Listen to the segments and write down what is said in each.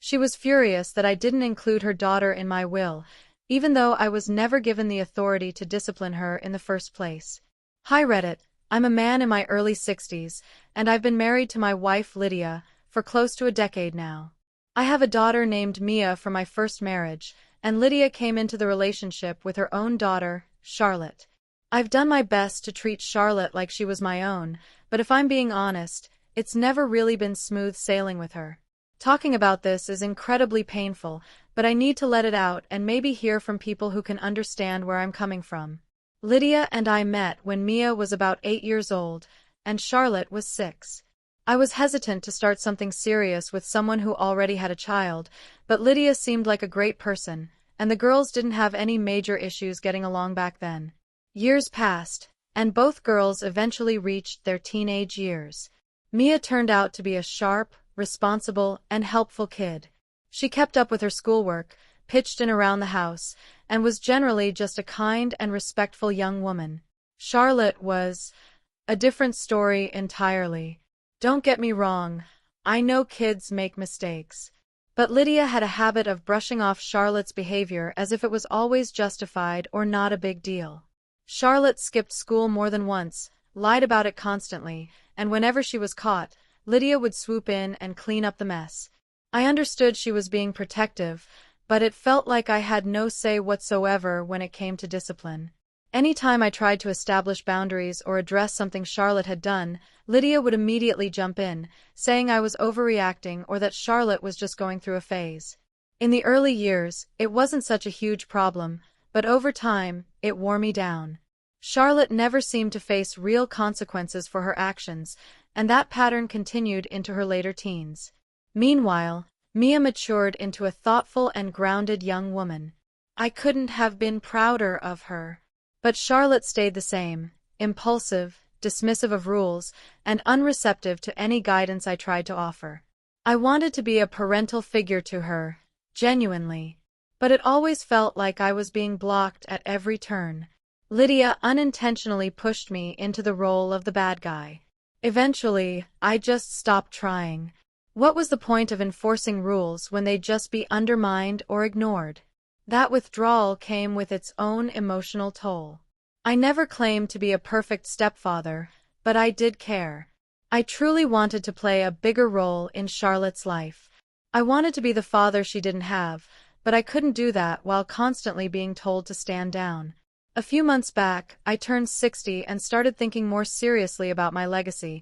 She was furious that I didn't include her daughter in my will, even though I was never given the authority to discipline her in the first place. Hi Reddit, I'm a man in my early 60s, and I've been married to my wife Lydia for close to a decade now. I have a daughter named Mia from my first marriage, and Lydia came into the relationship with her own daughter, Charlotte. I've done my best to treat Charlotte like she was my own, but if I'm being honest, it's never really been smooth sailing with her. Talking about this is incredibly painful, but I need to let it out and maybe hear from people who can understand where I'm coming from. Lydia and I met when Mia was about 8 years old, and Charlotte was 6. I was hesitant to start something serious with someone who already had a child, but Lydia seemed like a great person, and the girls didn't have any major issues getting along back then. Years passed, and both girls eventually reached their teenage years. Mia turned out to be a sharp, responsible, and helpful kid. She kept up with her schoolwork, pitched in around the house, and was generally just a kind and respectful young woman. Charlotte was a different story entirely. Don't get me wrong, I know kids make mistakes. But Lydia had a habit of brushing off Charlotte's behavior as if it was always justified or not a big deal. Charlotte skipped school more than once, lied about it constantly, and whenever she was caught, Lydia would swoop in and clean up the mess. I understood she was being protective, but it felt like I had no say whatsoever when it came to discipline. Anytime I tried to establish boundaries or address something Charlotte had done, Lydia would immediately jump in, saying I was overreacting or that Charlotte was just going through a phase. In the early years, it wasn't such a huge problem, but over time, it wore me down. Charlotte never seemed to face real consequences for her actions, and that pattern continued into her later teens. Meanwhile, Mia matured into a thoughtful and grounded young woman. I couldn't have been prouder of her. But Charlotte stayed the same, impulsive, dismissive of rules, and unreceptive to any guidance I tried to offer. I wanted to be a parental figure to her, genuinely. But it always felt like I was being blocked at every turn. Lydia unintentionally pushed me into the role of the bad guy. Eventually, I just stopped trying. What was the point of enforcing rules when they'd just be undermined or ignored? That withdrawal came with its own emotional toll. I never claimed to be a perfect stepfather, but I did care. I truly wanted to play a bigger role in Charlotte's life. I wanted to be the father she didn't have, but I couldn't do that while constantly being told to stand down. A few months back, I turned 60 and started thinking more seriously about my legacy,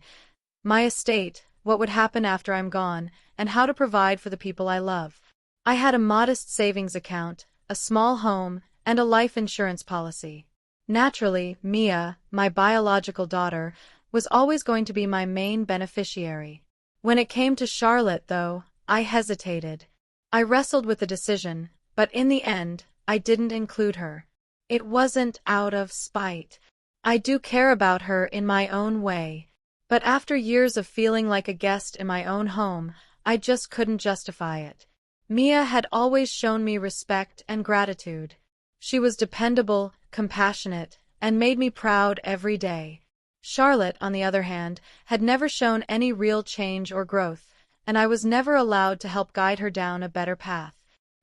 my estate, what would happen after I'm gone, and how to provide for the people I love. I had a modest savings account, a small home, and a life insurance policy. Naturally, Mia, my biological daughter, was always going to be my main beneficiary. When it came to Charlotte, though, I hesitated. I wrestled with the decision, but in the end, I didn't include her. It wasn't out of spite. I do care about her in my own way. But after years of feeling like a guest in my own home, I just couldn't justify it. Mia had always shown me respect and gratitude. She was dependable, compassionate, and made me proud every day. Charlotte, on the other hand, had never shown any real change or growth, and I was never allowed to help guide her down a better path.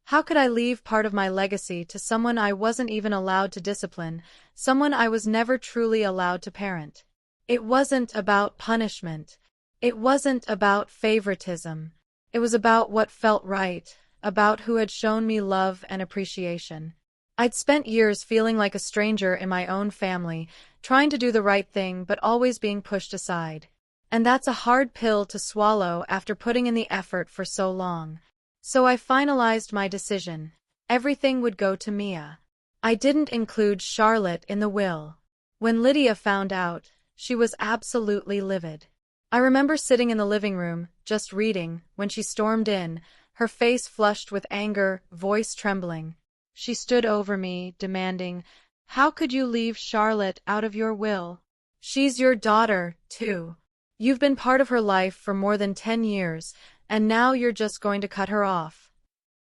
How could I leave part of my legacy to someone I wasn't even allowed to discipline, someone I was never truly allowed to parent? It wasn't about punishment. It wasn't about favoritism. It was about what felt right, about who had shown me love and appreciation. I'd spent years feeling like a stranger in my own family, trying to do the right thing but always being pushed aside. And that's a hard pill to swallow after putting in the effort for so long. So I finalized my decision. Everything would go to Mia. I didn't include Charlotte in the will. When Lydia found out, she was absolutely livid. I remember sitting in the living room, just reading, when she stormed in, her face flushed with anger, voice trembling. She stood over me, demanding, "How could you leave Charlotte out of your will? She's your daughter, too. You've been part of her life for more than 10 years, and now you're just going to cut her off."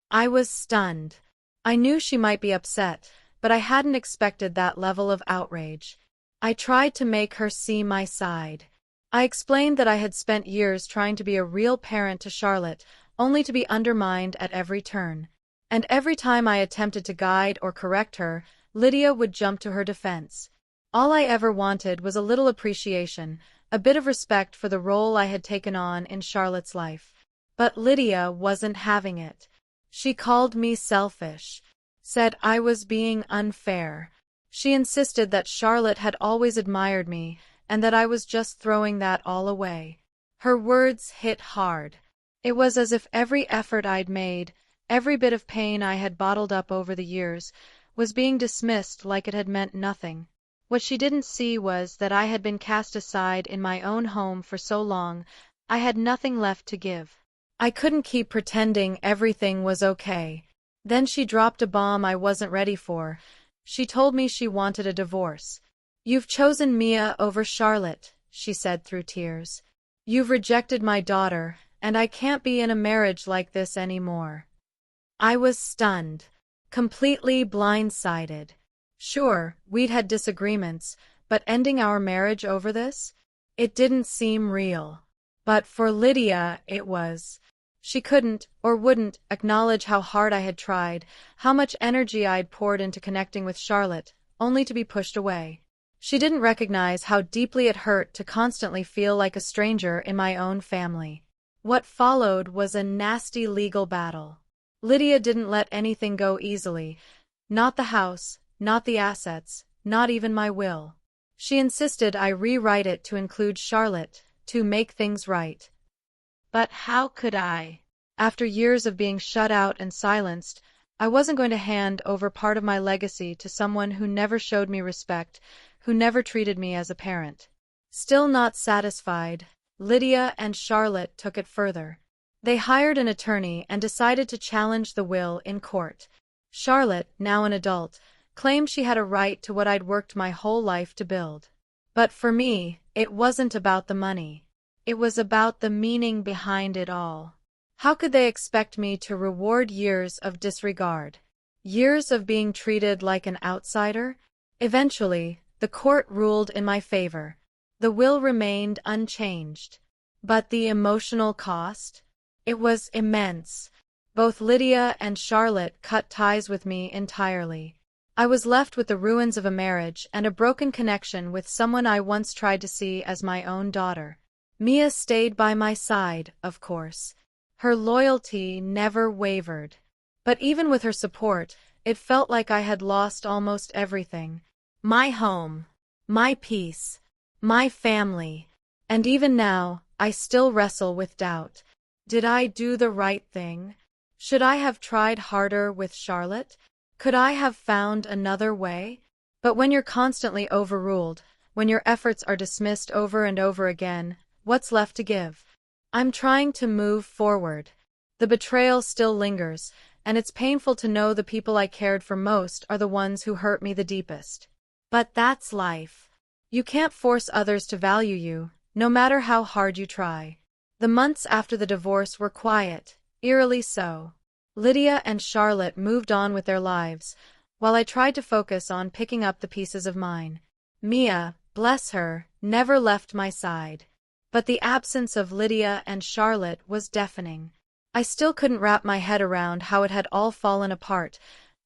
I was stunned. I knew she might be upset, but I hadn't expected that level of outrage. I tried to make her see my side. I explained that I had spent years trying to be a real parent to Charlotte, only to be undermined at every turn. And every time I attempted to guide or correct her, Lydia would jump to her defense. All I ever wanted was a little appreciation, a bit of respect for the role I had taken on in Charlotte's life. But Lydia wasn't having it. She called me selfish, said I was being unfair. She insisted that Charlotte had always admired me and that I was just throwing that all away. Her words hit hard. It was as if every effort I'd made, every bit of pain I had bottled up over the years, was being dismissed like it had meant nothing. What she didn't see was that I had been cast aside in my own home for so long, I had nothing left to give. I couldn't keep pretending everything was okay. Then she dropped a bomb I wasn't ready for. She told me she wanted a divorce. "You've chosen Mia over Charlotte," she said through tears. "You've rejected my daughter, and I can't be in a marriage like this anymore." I was stunned, completely blindsided. Sure, we'd had disagreements, but ending our marriage over this? It didn't seem real. But for Lydia, it was. She couldn't, or wouldn't, acknowledge how hard I had tried, how much energy I'd poured into connecting with Charlotte, only to be pushed away. She didn't recognize how deeply it hurt to constantly feel like a stranger in my own family. What followed was a nasty legal battle. Lydia didn't let anything go easily. Not the house, not the assets, not even my will. She insisted I rewrite it to include Charlotte, to make things right. But how could I? After years of being shut out and silenced, I wasn't going to hand over part of my legacy to someone who never showed me respect, who never treated me as a parent. Still not satisfied, Lydia and Charlotte took it further. They hired an attorney and decided to challenge the will in court. Charlotte, now an adult, claimed she had a right to what I'd worked my whole life to build. But for me, it wasn't about the money. It was about the meaning behind it all. How could they expect me to reward years of disregard? Years of being treated like an outsider? Eventually, the court ruled in my favor. The will remained unchanged. But the emotional cost? It was immense. Both Lydia and Charlotte cut ties with me entirely. I was left with the ruins of a marriage and a broken connection with someone I once tried to see as my own daughter. Mia stayed by my side, of course. Her loyalty never wavered. But even with her support, it felt like I had lost almost everything. My home, my peace, my family. And even now, I still wrestle with doubt. Did I do the right thing? Should I have tried harder with Charlotte? Could I have found another way? But when you're constantly overruled, when your efforts are dismissed over and over again, what's left to give? I'm trying to move forward. The betrayal still lingers, and it's painful to know the people I cared for most are the ones who hurt me the deepest. But that's life. You can't force others to value you, no matter how hard you try. The months after the divorce were quiet, eerily so. Lydia and Charlotte moved on with their lives, while I tried to focus on picking up the pieces of mine. Mia, bless her, never left my side. But the absence of Lydia and Charlotte was deafening. I still couldn't wrap my head around how it had all fallen apart,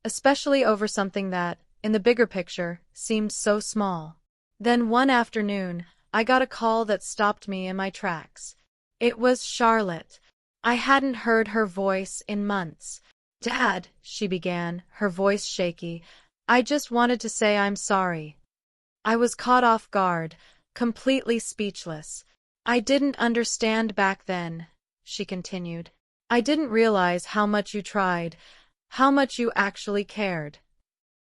especially over something that, in the bigger picture, seemed so small. Then one afternoon, I got a call that stopped me in my tracks. It was Charlotte. I hadn't heard her voice in months. "Dad," she began, her voice shaky, "I just wanted to say I'm sorry." I was caught off guard, completely speechless. "I didn't understand back then," she continued. "I didn't realize how much you tried, how much you actually cared."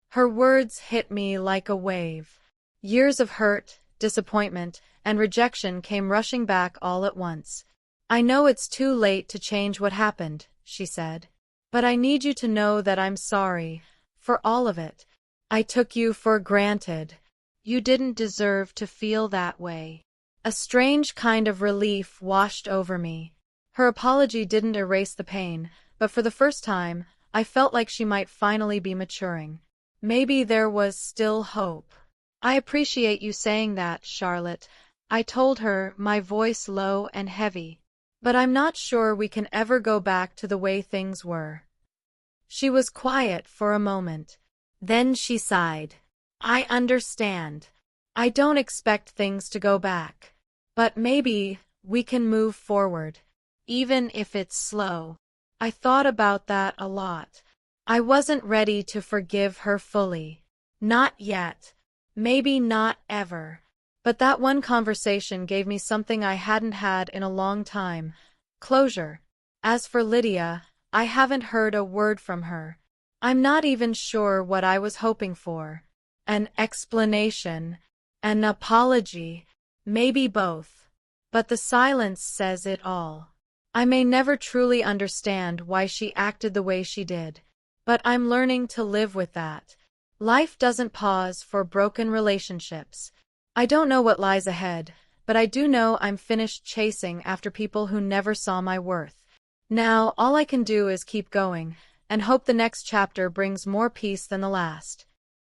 Her words hit me like a wave. Years of hurt, disappointment, and rejection came rushing back all at once. "I know it's too late to change what happened," she said. "But I need you to know that I'm sorry, for all of it. I took you for granted. You didn't deserve to feel that way." A strange kind of relief washed over me. Her apology didn't erase the pain, but for the first time, I felt like she might finally be maturing. Maybe there was still hope. "I appreciate you saying that, Charlotte," I told her, my voice low and heavy. but I'm not sure we can ever go back to the way things were. She was quiet for a moment. Then she sighed. I understand. I don't expect things to go back. But maybe we can move forward, even if it's slow. I thought about that a lot. I wasn't ready to forgive her fully. Not yet. Maybe not ever. But that one conversation gave me something I hadn't had in a long time. Closure. As for Lydia, I haven't heard a word from her. I'm not even sure what I was hoping for. An explanation. An apology. Maybe both. But the silence says it all. I may never truly understand why she acted the way she did. But I'm learning to live with that. Life doesn't pause for broken relationships. I don't know what lies ahead, but I do know I'm finished chasing after people who never saw my worth. Now, all I can do is keep going, and hope the next chapter brings more peace than the last.